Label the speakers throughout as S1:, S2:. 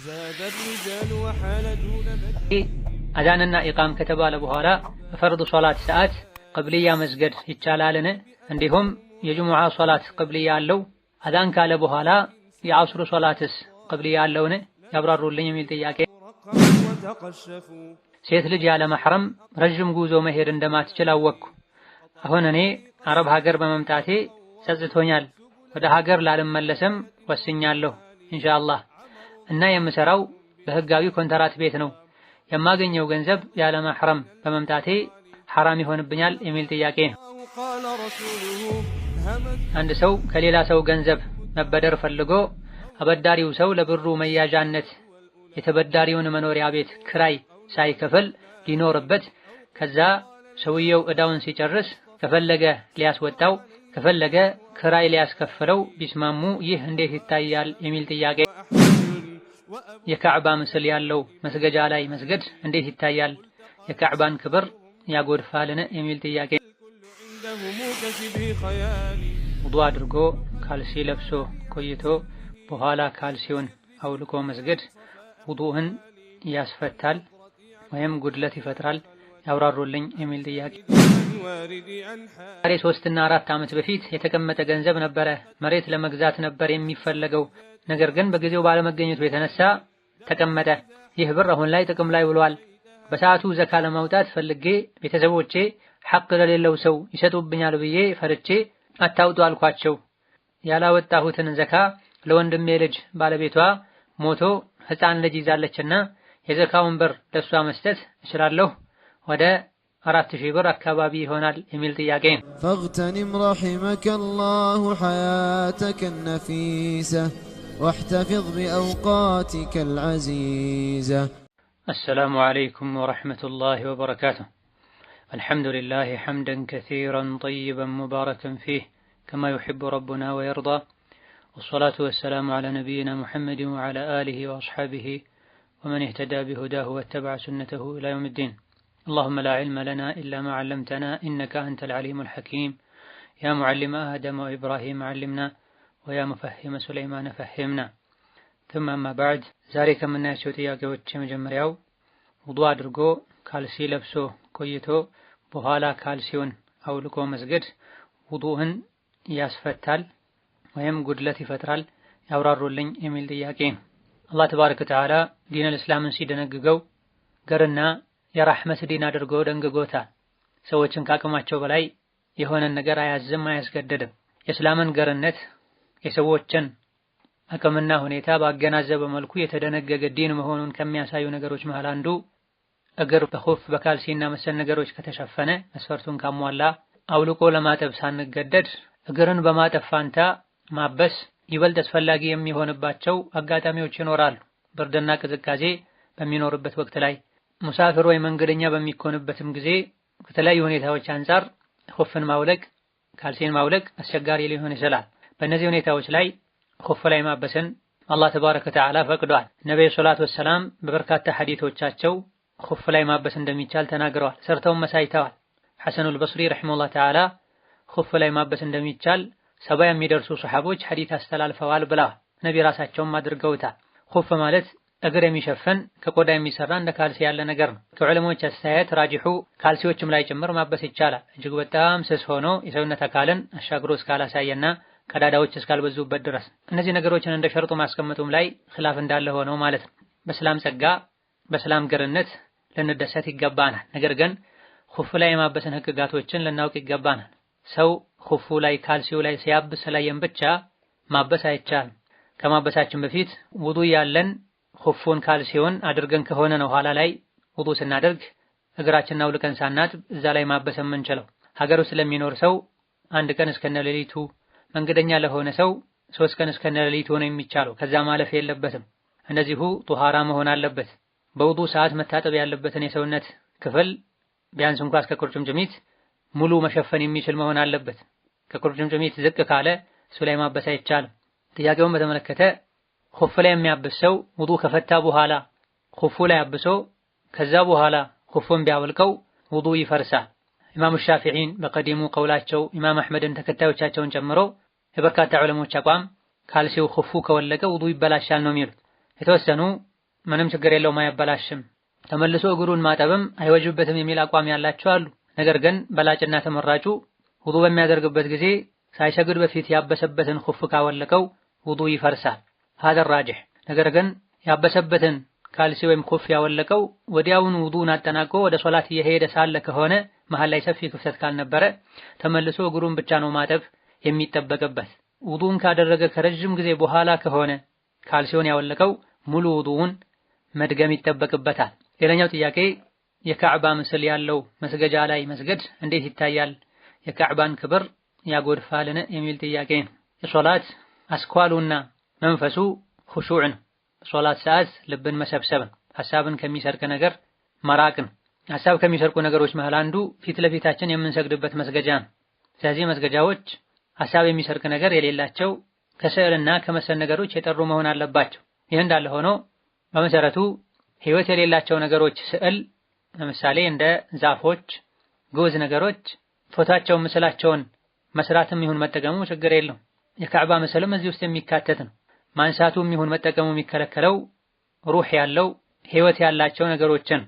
S1: زاد الرجال وحال دون
S2: አዛንና ኢቃም ከተባለ በኋላ በፈርድ ሶላት ሰዓት ቅብልያ መስገድ ይቻላልን? እንዲሁም የጁሙዓ ሶላት ቅብልያ አለው? አዛን ካለ በኋላ የዐስር ሶላትስ ቅብልያ አለውን? ያብራሩልኝ የሚል ጥያቄ። ሴት ልጅ ያለ መሕረም ረጅም ጉዞ መሄድ እንደማትችል አወቅኩ። አሁን እኔ አረብ ሀገር በመምጣቴ ጸጽቶኛል። ወደ ሀገር ላልመለስም ወስኛለሁ ኢንሻአላህ እና የምሰራው በህጋዊ ኮንትራት ቤት ነው። የማገኘው ገንዘብ ያለ መሕረም በመምጣቴ ሐራም ይሆንብኛል የሚል ጥያቄ ነው። አንድ ሰው ከሌላ ሰው ገንዘብ መበደር ፈልጎ አበዳሪው ሰው ለብሩ መያዣነት የተበዳሪውን መኖሪያ ቤት ክራይ ሳይከፍል ሊኖርበት፣ ከዛ ሰውየው ዕዳውን ሲጨርስ ከፈለገ ሊያስወጣው ከፈለገ ክራይ ሊያስከፍለው ቢስማሙ ይህ እንዴት ይታያል የሚል ጥያቄ። የካዕባ ምስል ያለው መስገጃ ላይ መስገድ እንዴት ይታያል? የካዕባን ክብር ያጎድፋልን የሚል ጥያቄ። ውዱእ አድርጎ ካልሲ ለብሶ ቆይቶ በኋላ ካልሲውን አውልቆ መስገድ ውዱእን ያስፈታል ወይም ጉድለት ይፈጥራል? ያብራሩልኝ የሚል ጥያቄ። ዛሬ 3 እና 4 ዓመት በፊት የተቀመጠ ገንዘብ ነበረ። መሬት ለመግዛት ነበር የሚፈለገው። ነገር ግን በጊዜው ባለመገኘቱ የተነሳ ተቀመጠ። ይህ ብር አሁን ላይ ጥቅም ላይ ውሏል። በሰዓቱ ዘካ ለማውጣት ፈልጌ ቤተሰቦቼ ሐቅ ለሌለው ሰው ይሰጡብኛል ብዬ ፈርቼ አታውጡ አልኳቸው። ያላወጣሁትን ዘካ ለወንድሜ ልጅ ባለቤቷ ሞቶ ሕፃን ልጅ ይዛለችና የዘካውን ብር ለሷ መስጠት እችላለሁ? ወደ 4000 ብር አካባቢ ይሆናል የሚል ጥያቄ ነው።
S1: فاغتنم رحمك الله حياتك النفيسة واحتفظ بأوقاتك العزيزة.
S2: السلام عليكم ورحمة الله وبركاته. الحمد لله حمدا كثيرا طيبا مباركا فيه كما يحب ربنا ويرضى، والصلاة والسلام على نبينا محمد وعلى آله وأصحابه ومن اهتدى بهداه واتبع سنته إلى يوم الدين. اللهم لا علم لنا إلا ما علمتنا إنك أنت العليم الحكيم. يا معلم آدم وإبراهيم علمنا ويا مفهم سليمان فهمنا. ثم أما بعد ዛሬ ከምናያቸው ጥያቄዎች የመጀመሪያው ውዱእ አድርጎ ካልሲ ለብሶ ቆይቶ በኋላ ካልሲውን አውልቆ መስገድ ውዱእን ያስፈታል ወይም ጉድለት ይፈጥራል? ያብራሩልኝ የሚል ጥያቄ። አላህ ተባረከ ወተዓላ ዲነል እስላምን ሲደነግገው ገርና የራህመት ዲን አድርጎ ደንግጎታል። ሰዎችን ከአቅማቸው በላይ የሆነን ነገር አያዝም፣ አያስገደድም። የእስላምን ገርነት የሰዎችን አቅምና ሁኔታ ባገናዘበ መልኩ የተደነገገ ዲን መሆኑን ከሚያሳዩ ነገሮች መሃል አንዱ እግር በኹፍ በካልሲና መሰል ነገሮች ከተሸፈነ መስፈርቱን ካሟላ አውልቆ ለማጠብ ሳንገደድ እግርን በማጠብ ፋንታ ማበስ ይበልጥ አስፈላጊ የሚሆንባቸው አጋጣሚዎች ይኖራሉ። ብርድና ቅዝቃዜ በሚኖርበት ወቅት ላይ ሙሳፊር ወይ መንገደኛ በሚኮንበትም ጊዜ ከተለያዩ ሁኔታዎች አንፃር ኹፍን ማውለቅ ካልሲን ማውለቅ አስቸጋሪ ሊሆን ይችላል። በእነዚህ ሁኔታዎች ላይ ኹፍ ላይ ማበስን አላህ ተባረከ ወተዓላ ፈቅዷል። ነብዩ ሰለላሁ ዐለይሂ ወሰለም በበርካታ ሐዲሶቻቸው ኹፍ ላይ ማበስ እንደሚቻል ተናግረዋል፣ ሰርተውም መሳይተዋል። ሐሰኑል በስሪ ረሂመሁላህ ተዓላ ኹፍ ላይ ማበስ እንደሚቻል 70 የሚደርሱ ሰሐቦች ሐዲስ አስተላልፈዋል ብለዋል። ነቢ ራሳቸውም አድርገውታል። ኹፍ ማለት እግር የሚሸፍን ከቆዳ የሚሰራ እንደ ካልሲ ያለ ነገር ነው። ከዑለሞች አስተያየት ራጂሑ ካልሲዎችም ላይ ጭምር ማበስ ይቻላል። እጅግ በጣም ስስ ሆኖ የሰውነት አካልን አሻግሮ እስካላሳየና ቀዳዳዎች እስካልበዙበት ድረስ። እነዚህ ነገሮችን እንደ ሸርጡ ማስቀመጡም ላይ ኺላፍ እንዳለ ሆነው ማለት ነው። በእስላም ጸጋ በእስላም ገርነት ልንደሰት ይገባናል። ነገር ግን ኹፍ ላይ የማበስን ህግጋቶችን ልናውቅ ይገባናል። ሰው ኹፉ ላይ ካልሲው ላይ ሲያብስ ስላየን ብቻ ማበስ አይቻልም። ከማበሳችን በፊት ውዱእ ያለን ኹፉን ካልሲውን አድርገን ከሆነ ነው ኋላ ላይ ውዱእ ስናደርግ እግራችንን አውልቀን ሳናጥብ እዛ ላይ ማበስ የምንችለው። ሀገር ውስጥ ለሚኖር ሰው 1 ቀን እስከነ ሌሊቱ፣ መንገደኛ ለሆነ ሰው 3 ቀን እስከነ ሌሊቱ ነው የሚቻለው። ከዛ ማለፍ የለበትም። እንደዚሁ ጧሃራ መሆን አለበት። በውዱእ ሰዓት መታጠብ ያለበትን የሰውነት ክፍል ቢያንስ እንኳን እስከ ቁርጭምጭሚት ሙሉ መሸፈን የሚችል መሆን አለበት። ከቁርጭምጭሚት ዝቅ ካለ እሱ ላይ ማበስ አይቻልም። ጥያቄውን በተመለከተ ኹፍ ላይ የሚያብስ ሰው ውዱእ ከፈታ በኋላ ኹፉ ላይ አብሶ ከዛ በኋላ ኹፉን ቢያወልቀው ውዱእ ይፈርሳል። ኢማሙ ሻፊዒን በቀዲሙ ቀውላቸው ኢማም አሕመድን ተከታዮቻቸውን ጨምሮ የበርካታ ዑለሞች አቋም ካልሲው ኹፉ ከወለቀ ውዱእ ይበላሻል ነው የሚሉት። የተወሰኑ ምንም ችግር የለውም አያበላሽም፣ ተመልሶ እግሩን ማጠብም አይወጅበትም የሚል አቋም ያላቸው አሉ። ነገር ግን በላጭና ተመራጩ ውዱ በሚያደርግበት ጊዜ ሳይሰግድ በፊት ያበሰበትን ኹፍ ካወለቀው ውዱ ይፈርሳል። هذا الراجح። ነገር ግን ያበሰበትን ካልሲ ወይም ኹፍ ያወለቀው ወዲያውኑ ውዱን አጠናቆ ወደ ሶላት እየሄደ ሳለ ከሆነ መሃል ላይ ሰፊ ክፍተት ካልነበረ ተመልሶ እግሩን ብቻ ነው ማጠብ የሚጠበቅበት። ውዱን ካደረገ ከረጅም ጊዜ በኋላ ከሆነ ካልሲውን ያወለቀው ሙሉ ውዱን መድገም ይጠበቅበታል። ሌላኛው ጥያቄ የካዕባ ምስል ያለው መስገጃ ላይ መስገድ እንዴት ይታያል? የካዕባን ክብር ያጎድፋልን? የሚል ጥያቄ ነው። የሶላት አስኳሉና መንፈሱ ኹሹዕ ነው። በሶላት ሰዓት ልብን መሰብሰብ ነው። ሐሳብን ከሚሰርቅ ነገር መራቅ ነው። ሐሳብ ከሚሰርቁ ነገሮች መሃል አንዱ ፊት ለፊታችን የምንሰግድበት መስገጃ ነው። ስለዚህ መስገጃዎች ሐሳብ የሚሰርቅ ነገር የሌላቸው ከስዕልና ከመሰል ነገሮች የጠሩ መሆን አለባቸው። ይህ እንዳለ ሆኖ በመሰረቱ ህይወት የሌላቸው ነገሮች ስዕል፣ ለምሳሌ እንደ ዛፎች፣ ጉዝ ነገሮች ፎቶአቸውን ምስላቸውን መስራትም ይሁን መጠቀሙ ችግር የለውም። የካዕባ ምስልም እዚህ ውስጥ የሚካተት ነው። ማንሳቱም ይሁን መጠቀሙ የሚከለከለው ሩህ ያለው ህይወት ያላቸው ነገሮችን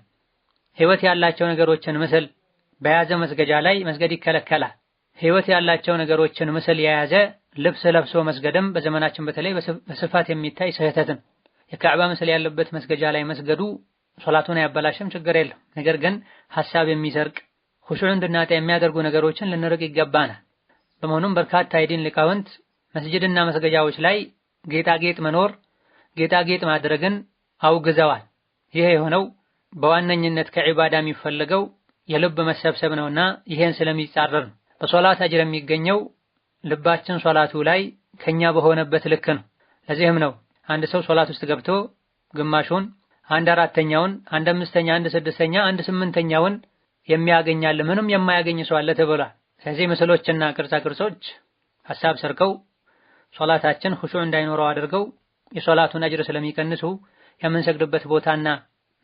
S2: ምስል በያዘ መስገጃ ላይ መስገድ ይከለከላል። ህይወት ያላቸው ነገሮችን ምስል የያዘ ልብስ ለብሶ መስገድም በዘመናችን በተለይ በስፋት የሚታይ ስህተት ነው። የካዕባ ምስል ያለበት መስገጃ ላይ መስገዱ ሶላቱን አያበላሽም፣ ችግር የለም። ነገር ግን ሐሳብ የሚሰርቅ ኹሹዕ እንድናጣ የሚያደርጉ ነገሮችን ልንርቅ ይገባናል። በመሆኑም በርካታ የዲን ሊቃውንት መስጂድና መስገጃዎች ላይ ጌጣጌጥ መኖር፣ ጌጣጌጥ ማድረግን አውግዘዋል። ይሄ የሆነው በዋነኝነት ከዒባዳ የሚፈልገው የልብ መሰብሰብ ነውና ይሄን ስለሚጻረር ነው። በሶላት አጅር የሚገኘው ልባችን ሶላቱ ላይ ከኛ በሆነበት ልክ ነው። ለዚህም ነው አንድ ሰው ሶላት ውስጥ ገብቶ ግማሹን፣ 1/4ኛውን፣ 1/5ኛ፣ 1/6ኛ፣ 1/8ኛውን የሚያገኛል፣ ምንም የማያገኝ ሰው አለ ተብሏል። ስለዚህ ምስሎችና ቅርጻ ቅርጾች ሐሳብ ሰርቀው ሶላታችን ኹሹዕ እንዳይኖረው አድርገው የሶላቱን አጅር ስለሚቀንሱ የምንሰግድበት ቦታና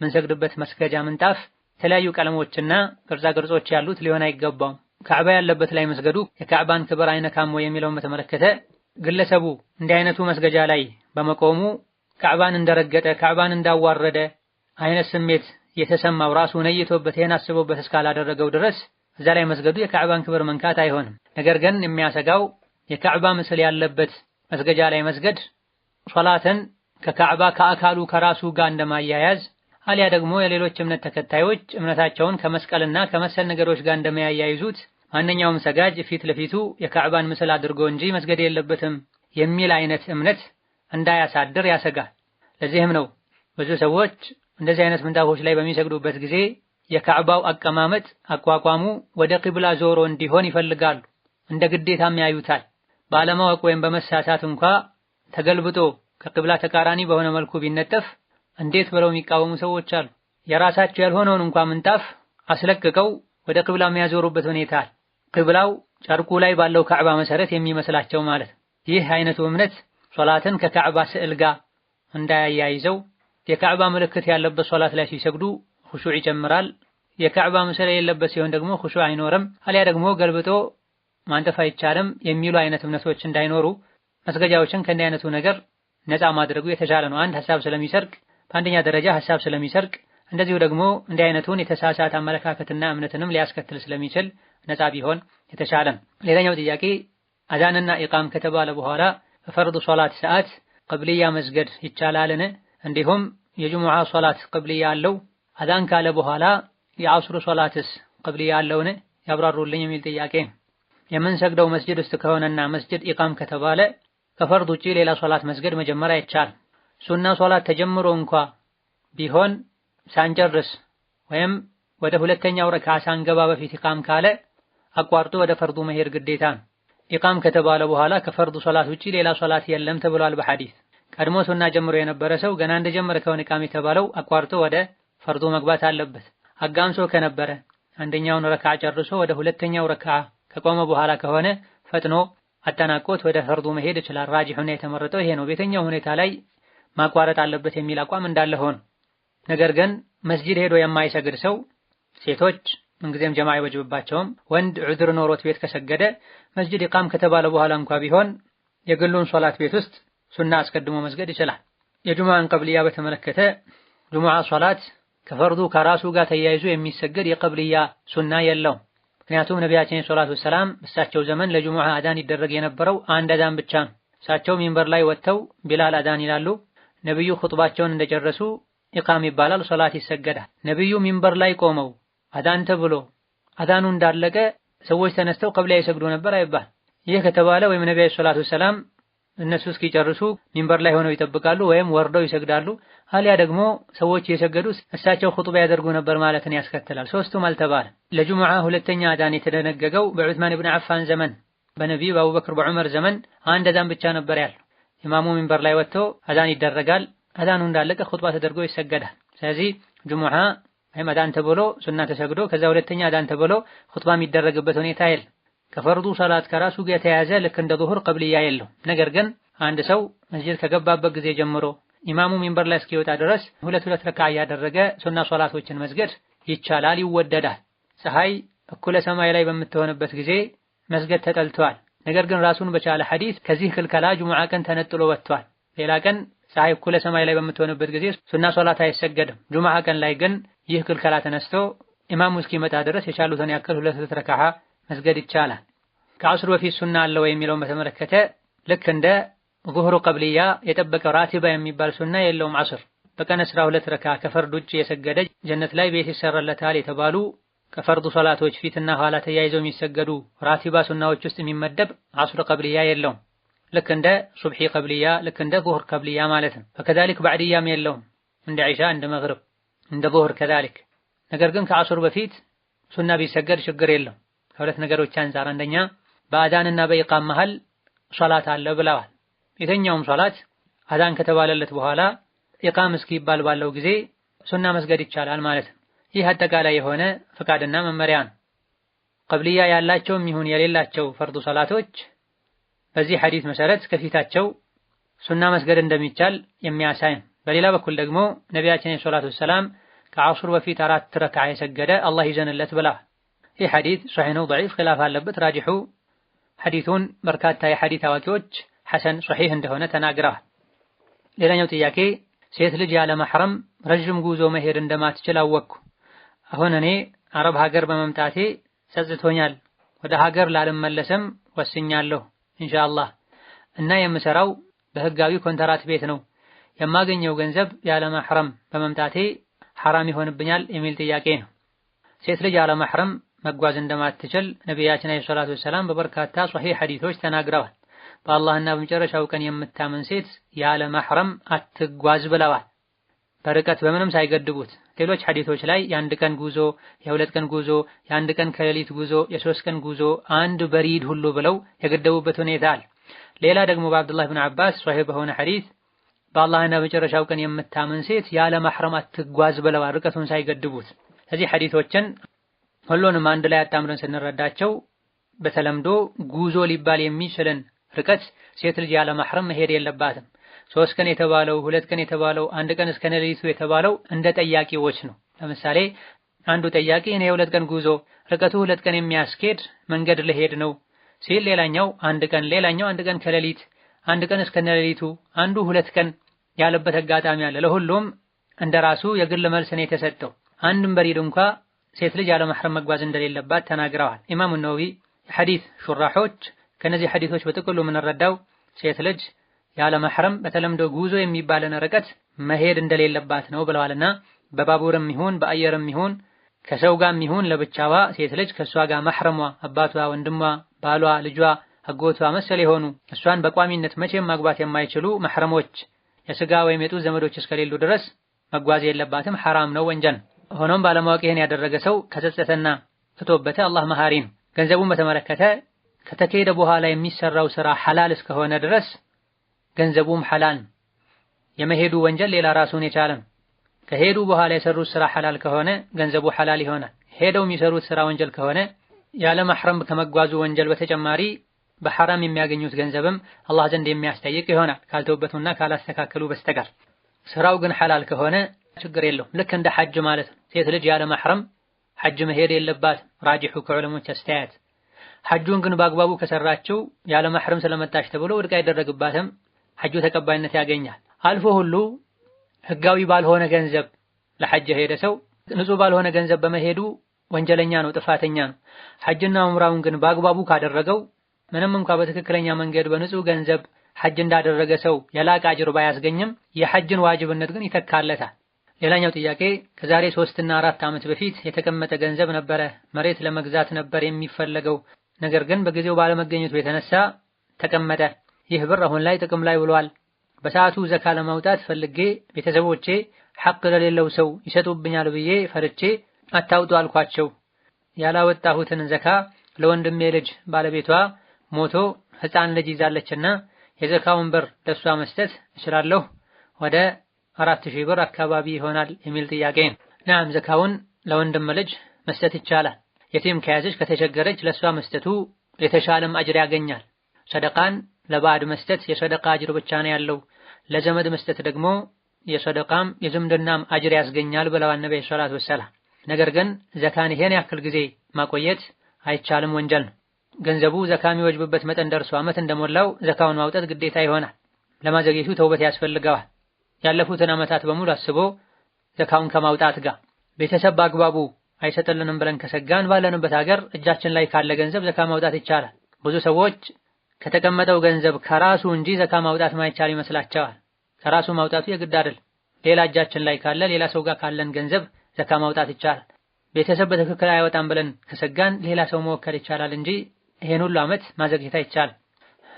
S2: የምንሰግድበት መስገጃ ምንጣፍ የተለያዩ ቀለሞችና ቅርጻ ቅርጾች ያሉት ሊሆን አይገባውም። ካዕባ ያለበት ላይ መስገዱ የካዕባን ክብር አይነካም ወይ የሚለውን በተመለከተ ግለሰቡ እንዲህ አይነቱ መስገጃ ላይ በመቆሙ ካዕባን እንደረገጠ ካዕባን እንዳዋረደ አይነት ስሜት የተሰማው ራሱ ነይቶበት ይሄን አስቦበት እስካላደረገው ድረስ እዛ ላይ መስገዱ የካዕባን ክብር መንካት አይሆንም። ነገር ግን የሚያሰጋው የካዕባ ምስል ያለበት መስገጃ ላይ መስገድ ሶላትን ከካዕባ ከአካሉ ከራሱ ጋር እንደማያያዝ አሊያ ደግሞ የሌሎች እምነት ተከታዮች እምነታቸውን ከመስቀልና ከመሰል ነገሮች ጋር እንደማያያይዙት ማንኛውም ሰጋጅ ፊት ለፊቱ የካዕባን ምስል አድርጎ እንጂ መስገድ የለበትም የሚል አይነት እምነት እንዳያሳድር ያሰጋል። ለዚህም ነው ብዙ ሰዎች እንደዚህ አይነት ምንጣፎች ላይ በሚሰግዱበት ጊዜ የካዕባው አቀማመጥ አቋቋሙ ወደ ቂብላ ዞሮ እንዲሆን ይፈልጋሉ። እንደ ግዴታም ያዩታል። ባለማወቅ ወይም በመሳሳት እንኳ ተገልብጦ ከቂብላ ተቃራኒ በሆነ መልኩ ቢነጠፍ እንዴት ብለው የሚቃወሙ ሰዎች አሉ። የራሳቸው ያልሆነውን እንኳ ምንጣፍ አስለቅቀው ወደ ቂብላ የሚያዞሩበት ሁኔታ አለ። ቂብላው ጨርቁ ላይ ባለው ካዕባ መሰረት የሚመስላቸው ማለት። ይህ አይነቱ እምነት ሶላትን ከካዕባ ስዕል ጋር እንዳያያይዘው የካዕባ ምልክት ያለበት ሶላት ላይ ሲሰግዱ ኹሹዕ ይጨምራል። የካዕባ ምስል የሌለበት ሲሆን ደግሞ ኹሹዕ አይኖርም። አሊያ ደግሞ ገልብጦ ማንጠፍ አይቻልም የሚሉ አይነት እምነቶች እንዳይኖሩ መስገጃዎችን ከእንዲህ አይነቱ ነገር ነፃ ማድረጉ የተሻለ ነው። አንድ ሐሳብ ስለሚሰርቅ፣ በአንደኛ ደረጃ ሐሳብ ስለሚሰርቅ፣ እንደዚሁ ደግሞ እንዲህ አይነቱን የተሳሳተ አመለካከትና እምነትንም ሊያስከትል ስለሚችል ነፃ ቢሆን የተሻለ ነው። ሌላኛው ጥያቄ አዛንና ኢቃም ከተባለ በኋላ በፈርድ ሶላት ሰዓት ቅብልያ መስገድ ይቻላልን? እንዲሁም የጁሙዓ ሶላት ቅብልያ አለው? አዛን ካለ በኋላ የዐስር ሶላትስ ቅብልያ አለውን? ያብራሩልኝ የሚል ጥያቄ። የምንሰግደው መስጂድ ውስጥ ከሆነና መስጂድ ኢቃም ከተባለ ከፈርድ ውጪ ሌላ ሶላት መስገድ መጀመር አይቻልም። ሱና ሶላት ተጀምሮ እንኳ ቢሆን ሳንጨርስ ወይም ወደ ሁለተኛው ረክዓ ሳንገባ በፊት ኢቃም ካለ አቋርጦ ወደ ፈርዱ መሄድ ግዴታ ነው። ኢቃም ከተባለ በኋላ ከፈርዱ ሶላት ውጪ ሌላ ሶላት የለም ተብሏል በሐዲስ። ቀድሞ ሱና ጀምሮ የነበረ ሰው ገና እንደጀመረ ከሆነ ኢቃም የተባለው አቋርጦ ወደ ፈርዱ መግባት አለበት። አጋምሶ ከነበረ አንደኛውን ረክዓ ጨርሶ ወደ ሁለተኛው ረክዓ ከቆመ በኋላ ከሆነ ፈጥኖ አጠናቆት ወደ ፈርዱ መሄድ ይችላል። ራጂሑና የተመረጠው ይሄ ነው። በየትኛው ሁኔታ ላይ ማቋረጥ አለበት የሚል አቋም እንዳለ ሆኖ ነገር ግን መስጂድ ሄዶ የማይሰግድ ሰው ሴቶች ምንጊዜም ጀማዓ አይወጅብባቸውም። ወንድ ዑድር ኖሮት ቤት ከሰገደ መስጂድ ኢቃም ከተባለ በኋላ እንኳ ቢሆን የግሉን ሶላት ቤት ውስጥ ሱና አስቀድሞ መስገድ ይችላል። የጁሙዓን ቅብልያ በተመለከተ ጁሙዓ ሶላት ከፈርዱ ከራሱ ጋር ተያይዞ የሚሰገድ የቀብልያ ሱና የለውም። ምክንያቱም ነቢያችን ሰለላሁ ዐለይሂ ወሰለም በእሳቸው ዘመን ለጁሙዓ አዳን ይደረግ የነበረው አንድ አዳን ብቻ ነው። እሳቸው ሚንበር ላይ ወጥተው ቢላል አዳን ይላሉ። ነብዩ ኹጥባቸውን እንደጨረሱ ኢቃም ይባላል፣ ሶላት ይሰገዳል። ነብዩ ሚንበር ላይ ቆመው አዳን ተብሎ አዳኑ እንዳለቀ ሰዎች ተነስተው ቂብላ ይሰግዱ ነበር አይባል። ይህ ከተባለ ወይም ነብዩ ሰለላሁ ዐለይሂ ወሰለም እነሱ እስኪጨርሱ ሚንበር ላይ ሆነው ይጠብቃሉ ወይም ወርደው ይሰግዳሉ። አሊያ ደግሞ ሰዎች እየሰገዱ እሳቸው ኹጥባ ያደርጉ ነበር ማለትን ያስከትላል። ሶስቱም አልተባለም። ለጁሙዓ ሁለተኛ አዳን የተደነገገው በዑስማን ኢብኑ አፋን ዘመን፣ በነቢዩ በአቡበክር በዑመር ዘመን አንድ አዳን ብቻ ነበር ያለው። ኢማሙ ሚንበር ላይ ወጥቶ አዳን ይደረጋል። አዳኑ እንዳለቀ ኹጥባ ተደርጎ ይሰገዳል። ስለዚህ ጁሙዓ ወይም አዳን ተብሎ ሱና ተሰግዶ ከዛ ሁለተኛ አዳን ተብሎ ኹጥባ የሚደረግበት ሁኔታ የለም። ከፈርዱ ሰላት ከራሱ ጋር የተያያዘ ልክ እንደ ዙሁር ቀብልያ የለው። ነገር ግን አንድ ሰው መስጂድ ከገባበት ጊዜ ጀምሮ ኢማሙ ሚንበር ላይ እስኪወጣ ድረስ ሁለት ረካ ያደረገ ሱና ሶላቶችን መስገድ ይቻላል፣ ይወደዳል። ፀሐይ እኩለ ሰማይ ላይ በምትሆንበት ጊዜ መስገድ ተጠልቷል። ነገር ግን ራሱን በቻለ ሐዲስ ከዚህ ክልከላ ጁሙዓ ቀን ተነጥሎ ወጥቷል። ሌላ ቀን ፀሐይ እኩለ ሰማይ ላይ በምትሆንበት ጊዜ ሱና ሶላት አይሰገድም። ጁሙዓ ቀን ላይ ግን ይህ ክልከላ ተነስቶ ኢማሙ እስኪመጣ ድረስ የቻሉትን ያክል ሁለት ረካ መስገድ ይቻላል። ከዐስር በፊት ሱና አለ ወይ የሚለውን በተመለከተ ልክ እንደ ዙሁሩ ቀብልያ የጠበቀው ራቲባ የሚባል ሱና የለውም። ዐስር በቀን 12 ረካ ከፈርድ ውጭ የሰገደ ጀነት ላይ ቤት ይሰራለታል የተባሉ ከፈርዱ ሶላቶች ፊትና ኋላ ተያይዘው የሚሰገዱ ራቲባ ሱናዎች ውስጥ የሚመደብ ዐስር ቀብልያ የለውም። ልክ እንደ ሱብሒ ቀብልያ፣ ልክ እንደ ዙሁር ቀብልያ ማለት ነው። ከዛሊክ ባዕድያም የለውም እንደ ዒሻ፣ እንደ መግሪብ፣ እንደ ዙሁር ከዛሊክ። ነገር ግን ከዐስር በፊት ሱና ቢሰገድ ችግር የለውም ከሁለት ነገሮች አንፃር። አንደኛ በአዳንና በኢቃም መሃል ሶላት አለ ብለዋል። የትኛውም ሶላት አዳን ከተባለለት በኋላ ኢቃም እስኪባል ባለው ጊዜ ሱና መስገድ ይቻላል ማለት ነው። ይህ አጠቃላይ የሆነ ፍቃድና መመሪያ ነው። ቀብልያ ያላቸውም ይሁን የሌላቸው ፈርዱ ሶላቶች በዚህ ሐዲስ መሰረት ከፊታቸው ሱና መስገድ እንደሚቻል የሚያሳይ ነው። በሌላ በኩል ደግሞ ነቢያችን ሰለላሁ ዐለይሂ ወሰለም ከዐስር በፊት 4 ረካ የሰገደ አላህ ይዘንለት ብለዋል። ይህ ሐዲስ ሷሂህ ነው፣ ضعيف ኺላፍ አለበት። ራጂሑ ሐዲሱን በርካታ የሐዲስ አዋቂዎች ሐሰን ሷሂህ እንደሆነ ተናግረዋል። ሌላኛው ጥያቄ ሴት ልጅ ያለ መሕረም ረጅም ጉዞ መሄድ እንደማትችል አወቅኩ። አሁን እኔ አረብ ሀገር በመምጣቴ ጸጽቶኛል። ወደ ሀገር ላልመለስም ወስኛለሁ ኢንሻአላህ እና የምሰራው በህጋዊ ኮንትራት ቤት ነው። የማገኘው ገንዘብ ያለ መሕረም በመምጣቴ ሐራም ይሆንብኛል የሚል ጥያቄ ነው። ሴት ልጅ ያለ መሕረም መጓዝ እንደማትችል ነቢያችን ሰለላሁ ዐለይሂ ወሰለም በበርካታ ሷሂህ ሐዲሶች ተናግረዋል። በአላህና በመጨረሻው ቀን የምታምን ሴት ያለ መሕረም አትጓዝ ብለዋል፣ በርቀት በምንም ሳይገድቡት። ሌሎች ሐዲሶች ላይ የአንድ ቀን ጉዞ፣ የሁለት ቀን ጉዞ፣ የአንድ ቀን ከሌሊት ጉዞ፣ የሶስት ቀን ጉዞ፣ አንድ በሪድ ሁሉ ብለው የገደቡበት ሁኔታ አለ። ሌላ ደግሞ በአብዱላህ ብን አባስ ሷሂህ በሆነ ሐዲስ በአላህና በመጨረሻው ቀን የምታምን ሴት ያለ መሕረም አትጓዝ ብለዋል፣ ርቀቱን ሳይገድቡት። ስለዚህ ሐዲሶችን ሁሉንም አንድ ላይ አጣምረን ስንረዳቸው በተለምዶ ጉዞ ሊባል የሚችልን ርቀት ሴት ልጅ ያለ መሕረም መሄድ የለባትም። 3 ቀን የተባለው 2 ቀን የተባለው 1 ቀን እስከ ሌሊቱ የተባለው እንደ ጠያቂዎች ነው። ለምሳሌ አንዱ ጠያቂ እኔ የ2 ቀን ጉዞ ርቀቱ 2 ቀን የሚያስኬድ መንገድ ልሄድ ነው ሲል፣ ሌላኛው 1 ቀን፣ ሌላኛው 1 ቀን ከሌሊት፣ 1 ቀን እስከ ሌሊቱ፣ አንዱ 2 ቀን ያለበት አጋጣሚ አለ። ለሁሉም እንደራሱ የግል መልስ ነው የተሰጠው። አንድም በሪድ እንኳ ሴት ልጅ ያለ መሕረም መጓዝ እንደሌለባት ተናግረዋል። ኢማሙ ነወዊ የሐዲስ ሹራሖች ከነዚህ ሐዲሶች በጥቅሉ የምንረዳው ሴት ልጅ ያለ መሕረም በተለምዶ ጉዞ የሚባልን ርቀት መሄድ እንደሌለባት ነው ብለዋልና በባቡርም ይሁን በአየርም ይሁን ከሰው ጋርም ይሁን ለብቻዋ ሴት ልጅ ከሷ ጋር መሕረሟ አባቷ፣ ወንድሟ፣ ባሏ፣ ልጇ፣ አጎቷ መሰል የሆኑ እሷን በቋሚነት መቼም ማግባት የማይችሉ መሕረሞች የስጋ ወይም የጡት ዘመዶች እስከሌሉ ድረስ መጓዝ የለባትም፣ ሐራም ነው፣ ወንጀል። ሆኖም ባለማወቅ ይሄን ያደረገ ሰው ከጸጸተና ፍቶበተ አላህ መሐሪ ነው። ገንዘቡን በተመለከተ ከተካሄደ በኋላ የሚሰራው ስራ ሐላል እስከሆነ ድረስ ገንዘቡም ሐላል። የመሄዱ ወንጀል ሌላ ራሱን የቻለ ነው። ከሄዱ በኋላ የሰሩት ስራ ሐላል ከሆነ ገንዘቡ ሐላል ይሆናል። ሄደው የሚሰሩት ስራ ወንጀል ከሆነ ያለ መሕረም ከመጓዙ ወንጀል በተጨማሪ በሐራም የሚያገኙት ገንዘብም አላህ ዘንድ የሚያስጠይቅ ይሆናል ካልተውበቱና ካላስተካከሉ በስተቀር። ስራው ግን ሐላል ከሆነ ችግር የለውም። ልክ እንደ ሐጅ ማለት ነው። ሴት ልጅ ያለ መሕረም ሐጅ መሄድ የለባትም ራጂሑ ከዑለሞች አስተያየት። ሐጁን ግን በአግባቡ ከሰራችው ያለ መሕረም ስለመጣች ተብሎ ውድቅ አይደረግባትም፣ ሐጁ ተቀባይነት ያገኛል። አልፎ ሁሉ ህጋዊ ባልሆነ ገንዘብ ለሐጅ ሄደ ሰው ንጹህ ባልሆነ ገንዘብ በመሄዱ ወንጀለኛ ነው፣ ጥፋተኛ ነው። ሐጅና ዑምራውን ግን በአግባቡ ካደረገው ምንም እንኳን በትክክለኛ መንገድ በንጹህ ገንዘብ ሐጅ እንዳደረገ ሰው የላቀ አጅር ባያስገኝም የሐጅን ዋጅብነት ግን ይተካለታል። ሌላኛው ጥያቄ ከዛሬ 3 እና 4 ዓመት በፊት የተቀመጠ ገንዘብ ነበረ። መሬት ለመግዛት ነበር የሚፈለገው፣ ነገር ግን በጊዜው ባለመገኘቱ የተነሳ ተቀመጠ። ይህ ብር አሁን ላይ ጥቅም ላይ ውሏል። በሰዓቱ ዘካ ለማውጣት ፈልጌ ቤተሰቦቼ ሐቅ ለሌለው ሰው ይሰጡብኛል ብዬ ፈርቼ አታውጡ አልኳቸው። ያላወጣሁትን ዘካ ለወንድሜ ልጅ ባለቤቷ ሞቶ ሕፃን ልጅ ይዛለችና የዘካውን ብር ለሷ መስጠት እችላለሁ? ወደ 4000 ብር አካባቢ ይሆናል የሚል ጥያቄ ነው። ናም ዘካውን ለወንድም ልጅ መስጠት ይቻላል። የቲም ከያዘች ከተቸገረች ለሷ መስጠቱ የተሻለም አጅር ያገኛል። ሰደቃን ለባዕድ መስጠት የሰደቃ አጅር ብቻ ነው ያለው። ለዘመድ መስጠት ደግሞ የሰደቃም የዝምድናም አጅር ያስገኛል ብለዋል ነብዩ ሰለላሁ ዐለይሂ ወሰለም። ነገር ግን ዘካን ይሄን ያክል ጊዜ ማቆየት አይቻልም፣ ወንጀል ነው። ገንዘቡ ዘካ የሚወጅብበት መጠን ደርሶ ዓመት እንደሞላው ዘካውን ማውጣት ግዴታ ይሆናል። ለማዘግየቱ ተውበት ያስፈልገዋል። ያለፉትን ዓመታት በሙሉ አስቦ ዘካውን ከማውጣት ጋር ቤተሰብ በአግባቡ አይሰጥልንም ብለን ከሰጋን ባለንበት ሀገር እጃችን ላይ ካለ ገንዘብ ዘካ ማውጣት ይቻላል። ብዙ ሰዎች ከተቀመጠው ገንዘብ ከራሱ እንጂ ዘካ ማውጣት ማይቻል ይመስላቸዋል። ከራሱ ማውጣቱ የግድ አይደል። ሌላ እጃችን ላይ ካለ ሌላ ሰው ጋር ካለን ገንዘብ ዘካ ማውጣት ይቻላል። ቤተሰብ በትክክል አይወጣም ብለን ከሰጋን ሌላ ሰው መወከል ይቻላል እንጂ ይሄን ሁሉ ዓመት ማዘግየት አይቻልም።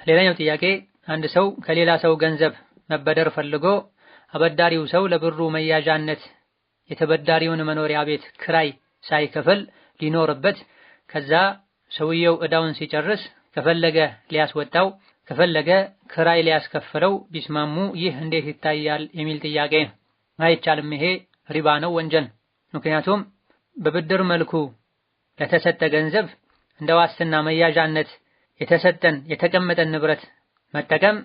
S2: ሌላኛው ጥያቄ አንድ ሰው ከሌላ ሰው ገንዘብ መበደር ፈልጎ አበዳሪው ሰው ለብሩ መያዣነት የተበዳሪውን መኖሪያ ቤት ክራይ ሳይከፍል ሊኖርበት፣ ከዛ ሰውየው ዕዳውን ሲጨርስ ከፈለገ ሊያስወጣው ከፈለገ ክራይ ሊያስከፍለው ቢስማሙ ይህ እንዴት ይታያል የሚል ጥያቄ ነው። አይቻልም፣ ይሄ ሪባ ነው፣ ወንጀል። ምክንያቱም በብድር መልኩ ለተሰጠ ገንዘብ እንደ ዋስትና መያዣነት የተሰጠን የተቀመጠን ንብረት መጠቀም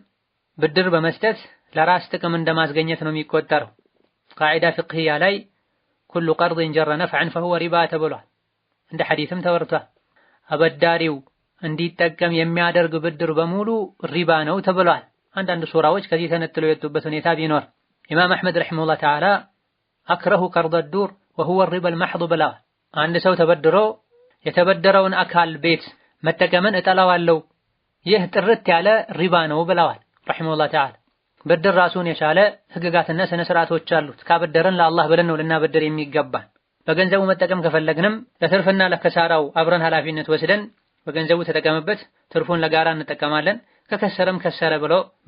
S2: ብድር በመስጠት ለራስ ጥቅም እንደማስገኘት ነው የሚቆጠረው። ቃዒዳ ፍቅህያ ላይ ኩሉ ቀርድን ጀረ ነፍዐን ፈሁወ ሪባ ተብሏል። እንደ ሐዲስም ተወርቷል። አበዳሪው እንዲጠቀም የሚያደርግ ብድር በሙሉ ሪባ ነው ተብሏል። አንዳንድ ሱራዎች ከዚህ ተነጥለው የወጡበት ሁኔታ ቢኖር ኢማም አሕመድ ረሒመሁላህ ተዓላ አክረሁ ቀርደ ዱር ወሁወ ሪባ አልመሕድ ብለዋል። አንድ ሰው ተበድሮ የተበደረውን አካል ቤት መጠቀምን እጠላዋለሁ፣ ይህ ጥርት ያለ ሪባ ነው ብለዋል ረሒመሁላህ ተዓላ። ብድር ራሱን የቻለ ህግጋትና ስነ ስርዓቶች አሉት። ካበደረን ለአላህ ብለን ነው ልናበድር የሚገባን። በገንዘቡ መጠቀም ከፈለግንም ለትርፍና ለከሳራው አብረን ኃላፊነት ወስደን በገንዘቡ ተጠቀምበት፣ ትርፉን ለጋራ እንጠቀማለን፣ ከከሰረም ከሰረ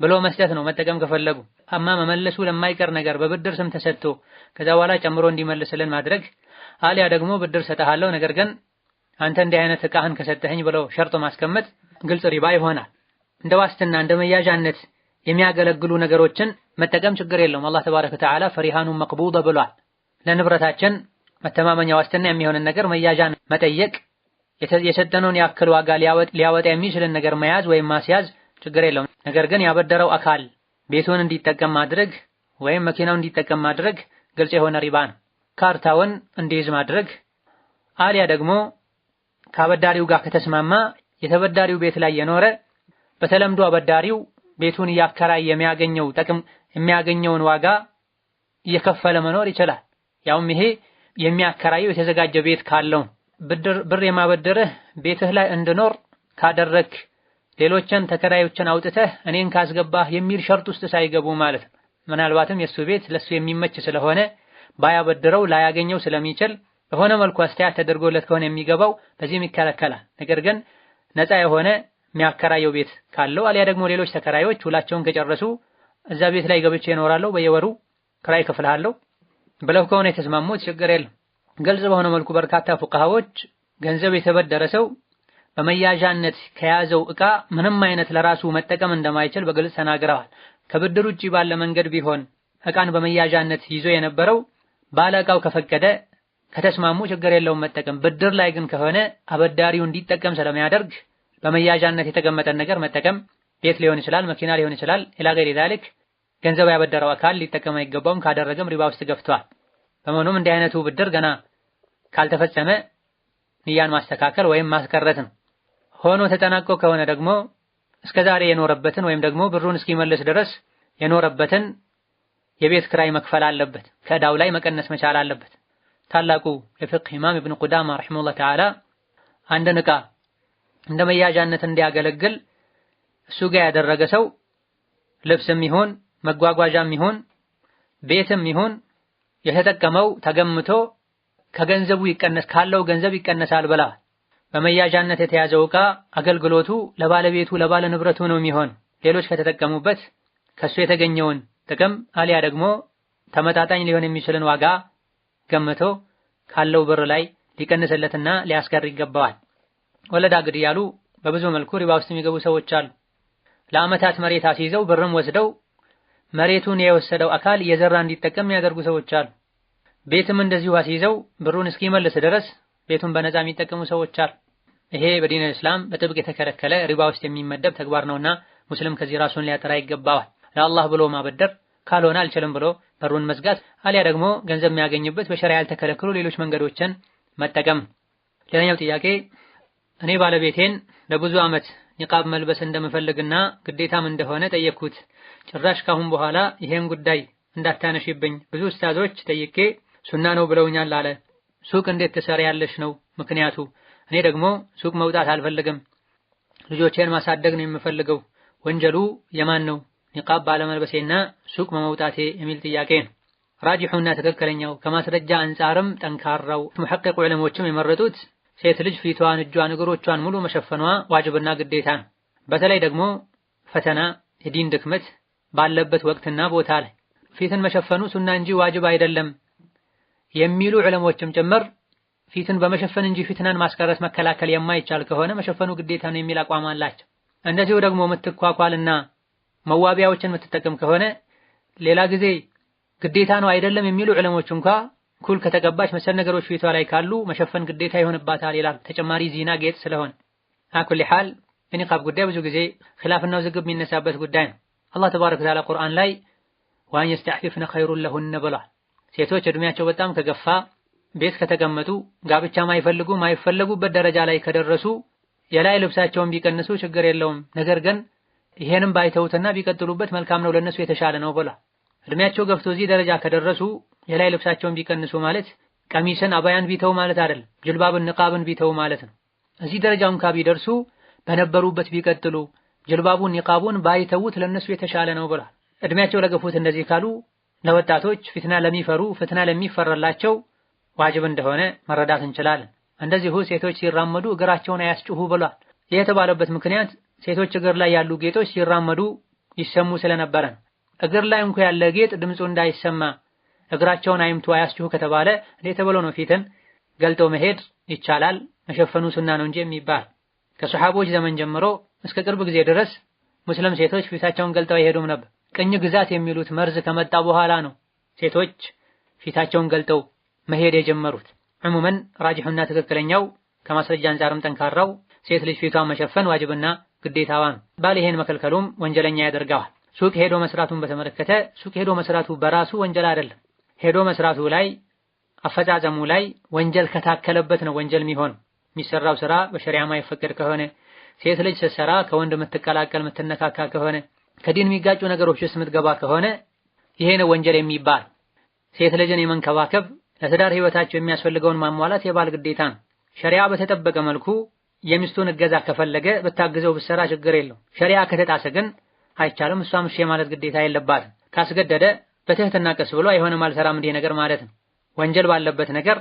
S2: ብሎ መስጠት ነው መጠቀም ከፈለጉ። አማ መመለሱ ለማይቀር ነገር በብድር ስም ተሰጥቶ ከዛ በኋላ ጨምሮ እንዲመልስልን ማድረግ፣ አሊያ ደግሞ ብድር ሰጠሃለሁ ነገር ግን አንተ እንዲህ አይነት ዕቃህን ከሰጠኸኝ ብሎ ሸርጥ ማስቀመጥ ግልጽ ሪባ ይሆናል። እንደ ዋስትና እንደ መያዣነት የሚያገለግሉ ነገሮችን መጠቀም ችግር የለውም። አላህ ተባረከ ወተዓላ ፈሪሃኑን መቅቡዳ ብሏል። ለንብረታችን መተማመኛ ዋስትና የሚሆንን ነገር መያዣን መጠየቅ፣ የሰጠነውን ያክል ዋጋ ሊያወጣ የሚችልን ነገር መያዝ ወይም ማስያዝ ችግር የለውም። ነገር ግን ያበደረው አካል ቤቱን እንዲጠቀም ማድረግ ወይም መኪናውን እንዲጠቀም ማድረግ ግልጽ የሆነ ሪባ ነው። ካርታውን እንዲይዝ ማድረግ፣ አሊያ ደግሞ ከአበዳሪው ጋር ከተስማማ የተበዳሪው ቤት ላይ የኖረ በተለምዶ አበዳሪው ቤቱን እያከራየ የሚያገኘው ጥቅም የሚያገኘውን ዋጋ እየከፈለ መኖር ይችላል። ያውም ይሄ የሚያከራየው የተዘጋጀ ቤት ካለው ብር የማበደርህ ቤትህ ላይ እንድኖር ካደረክ ሌሎችን ተከራዮችን አውጥተህ እኔን ካስገባህ የሚል ሸርጥ ውስጥ ሳይገቡ ማለት ነው። ምናልባትም የሱ ቤት ለሱ የሚመች ስለሆነ ባያበድረው ላያገኘው ስለሚችል በሆነ መልኩ አስተያየት ተደርጎለት ከሆነ የሚገባው በዚህም ይከለከላል። ነገር ግን ነፃ የሆነ የሚያከራየው ቤት ካለው አሊያ ደግሞ ሌሎች ተከራዮች ሁላቸውን ከጨረሱ እዛ ቤት ላይ ገብቼ እኖራለሁ በየወሩ ክራይ ከፍልሃለሁ ብለው ከሆነ የተስማሙት ችግር የለም። ግልጽ በሆነ መልኩ በርካታ ፉቃሃዎች ገንዘብ የተበደረ ሰው በመያዣነት ከያዘው ዕቃ ምንም አይነት ለራሱ መጠቀም እንደማይችል በግልጽ ተናግረዋል። ከብድር ውጪ ባለ መንገድ ቢሆን ዕቃን በመያዣነት ይዞ የነበረው ባለ ዕቃው ከፈቀደ ከተስማሙ ችግር የለውም መጠቀም። ብድር ላይ ግን ከሆነ አበዳሪው እንዲጠቀም ስለሚያደርግ በመያዣነት የተቀመጠን ነገር መጠቀም ቤት ሊሆን ይችላል፣ መኪና ሊሆን ይችላል፣ ኢላ ገይሪ ዛሊክ ገንዘብ ያበደረው አካል ሊጠቀም አይገባውም። ካደረገም ሪባ ውስጥ ገብቷል። በመሆኑም እንዲህ አይነቱ ብድር ገና ካልተፈጸመ ንያን ማስተካከል ወይም ማስቀረት ነው። ሆኖ ተጠናቆ ከሆነ ደግሞ እስከዛሬ የኖረበትን ወይም ደግሞ ብሩን እስኪመልስ ድረስ የኖረበትን የቤት ክራይ መክፈል አለበት፣ ከዕዳው ላይ መቀነስ መቻል አለበት። ታላቁ የፍቅህ ኢማም ኢብኑ ቁዳማ ረሂመሁላህ ተዓላ አንድን ዕቃ እንደ መያዣነት እንዲያገለግል እሱ ጋር ያደረገ ሰው ልብስም ይሁን መጓጓዣም ይሁን ቤትም ይሁን የተጠቀመው ተገምቶ ከገንዘቡ ይቀነስ ካለው ገንዘብ ይቀነሳል ብላ በመያዣነት የተያዘው ዕቃ አገልግሎቱ ለባለቤቱ ለባለ ንብረቱ ነው የሚሆን። ሌሎች ከተጠቀሙበት ከሱ የተገኘውን ጥቅም አሊያ ደግሞ ተመጣጣኝ ሊሆን የሚችልን ዋጋ ገምቶ ካለው ብር ላይ ሊቀንስለትና ሊያስቀር ይገባዋል። ወለዳ ግድ ያሉ በብዙ መልኩ ሪባ ውስጥ የሚገቡ ሰዎች አሉ። ለዓመታት መሬት አስይዘው ብርም ወስደው መሬቱን የወሰደው አካል የዘራ እንዲጠቀም ያደርጉ ሰዎች አሉ። ቤትም እንደዚሁ አስይዘው ብሩን እስኪመልስ ድረስ ቤቱን በነፃ የሚጠቀሙ ሰዎች አሉ። ይሄ በዲን እስላም በጥብቅ የተከለከለ ሪባ ውስጥ የሚመደብ ተግባር ነውና ሙስሊም ከዚህ ራሱን ሊያጠራ ይገባዋል። ለአላህ ብሎ ማበደር ካልሆነ አልችልም ብሎ በሩን መዝጋት አሊያ ደግሞ ገንዘብ የሚያገኝበት በሸሪዓ ያልተከለከሉ ሌሎች መንገዶችን መጠቀም። ሌላኛው ጥያቄ እኔ ባለቤቴን ለብዙ ዓመት ኒቃብ መልበስ እንደምፈልግና ግዴታም እንደሆነ ጠየቅኩት። ጭራሽ ካሁን በኋላ ይሄን ጉዳይ እንዳታነሽብኝ ብዙ ኡስታዞች ጠይቄ ሱና ነው ብለውኛል አለ። ሱቅ እንዴት ትሰሪያለሽ ነው ምክንያቱ። እኔ ደግሞ ሱቅ መውጣት አልፈልግም፣ ልጆቼን ማሳደግ ነው የምፈልገው። ወንጀሉ የማን ነው? ኒቃብ ባለመልበሴና ሱቅ በመውጣቴ የሚል ጥያቄ ነው። ራጂሑና ትክክለኛው ከማስረጃ አንጻርም ጠንካራው ሙሐቂቅ ዑለሞችም የመረጡት ሴት ልጅ ፊቷን፣ እጇን፣ እግሮቿን ሙሉ መሸፈኗ ዋጅብና ግዴታ ነው። በተለይ ደግሞ ፈተና፣ የዲን ድክመት ባለበት ወቅትና ቦታ ላይ ፊትን መሸፈኑ ሱና እንጂ ዋጅብ አይደለም የሚሉ ዑለሞችም ጭምር ፊትን በመሸፈን እንጂ ፊትናን ማስቀረት መከላከል የማይቻል ከሆነ መሸፈኑ ግዴታ ነው የሚል አቋም አላቸው። እንደዚሁ ደግሞ የምትኳኳልና መዋቢያዎችን የምትጠቀም ከሆነ ሌላ ጊዜ ግዴታ ነው አይደለም የሚሉ ዑለሞች እንኳ ኩል ከተቀባች መሰል ነገሮች ፊቷ ላይ ካሉ መሸፈን ግዴታ ይሆንባታል ይላል። ተጨማሪ ዚና ጌጥ ስለሆነ አኩል ሐል የኒቃብ ጉዳይ ብዙ ጊዜ ኺላፍና ውዝግብ የሚነሳበት ጉዳይ ነው። አላህ ተባረከ ወተዓላ ቁርአን ላይ ወአን የስተዕፊፍነ ኸይሩን ለሁነ ብሏል። ሴቶች እድሜያቸው በጣም ከገፋ ቤት ከተቀመጡ ጋብቻ ማይፈለጉበት ደረጃ ላይ ከደረሱ የላይ ልብሳቸውን ቢቀንሱ ችግር የለውም። ነገር ግን ይሄንም ባይተውትና ቢቀጥሉበት መልካም ነው፣ ለነሱ የተሻለ ነው ብሏል። እድሜያቸው ገፍቶ እዚህ ደረጃ ከደረሱ የላይ ልብሳቸውን ቢቀንሱ ማለት ቀሚስን አባያን ቢተው ማለት አይደለም፣ ጅልባብን ንቃብን ቢተው ማለት ነው። እዚህ ደረጃውን ቢደርሱ በነበሩበት ቢቀጥሉ ጅልባቡን ንቃቡን ባይተውት ለነሱ የተሻለ ነው ብሏል። እድሜያቸው ለገፉት እንደዚህ ካሉ ለወጣቶች ፊትና ለሚፈሩ ፍትና ለሚፈራላቸው ዋጅብ እንደሆነ መረዳት እንችላለን። እንደዚሁ ሴቶች ሲራመዱ እግራቸውን አያስጭሁ ብሏል። ይህ የተባለበት ምክንያት ሴቶች እግር ላይ ያሉ ጌጦች ሲራመዱ ይሰሙ ስለነበረ ነው። እግር ላይ እንኳ ያለ ጌጥ ድምፁ እንዳይሰማ እግራቸውን አይምቱ አያስጭሁ ከተባለ እንዴት ተብሎ ነው ፊትን ገልጦ መሄድ ይቻላል? መሸፈኑ ሱና ነው እንጂ የሚባል ከሰሃቦች ዘመን ጀምሮ እስከ ቅርብ ጊዜ ድረስ ሙስሊም ሴቶች ፊታቸውን ገልጠው አይሄዱም ነበር። ቅኝ ግዛት የሚሉት መርዝ ከመጣ በኋላ ነው ሴቶች ፊታቸውን ገልጠው መሄድ የጀመሩት። ዕሙመን ራጂሑና ትክክለኛው ከማስረጃ አንጻርም ጠንካራው ሴት ልጅ ፊቷን መሸፈን ዋጅብና ግዴታዋ ነው። ባል ይሄን መከልከሉም ወንጀለኛ ያደርገዋል። ሱቅ ሄዶ መስራቱን በተመለከተ ሱቅ ሄዶ መስራቱ በራሱ ወንጀል አይደለም። ሄዶ መስራቱ ላይ አፈጻጸሙ ላይ ወንጀል ከታከለበት ነው ወንጀል የሚሆነው። የሚሰራው ስራ በሸሪዓ ማይፈቀድ ከሆነ ሴት ልጅ ስትሰራ ከወንድ የምትቀላቀል የምትነካካ ከሆነ ከዲን የሚጋጩ ነገሮች ውስጥ የምትገባ ከሆነ ይሄ ነው ወንጀል የሚባል። ሴት ልጅን የመንከባከብ ለትዳር ህይወታቸው የሚያስፈልገውን ማሟላት የባል ግዴታ ነው። ሸሪዓ በተጠበቀ መልኩ የሚስቱን እገዛ ከፈለገ ብታግዘው ብትሰራ ችግር የለው። ሸሪዓ ከተጣሰ ግን አይቻልም። እሷም እሺ ማለት ግዴታ የለባትም። ካስገደደ በትህትና ቀስ ብሎ አይሆንም አልሰራም እንዲህ ነገር ማለት ነው። ወንጀል ባለበት ነገር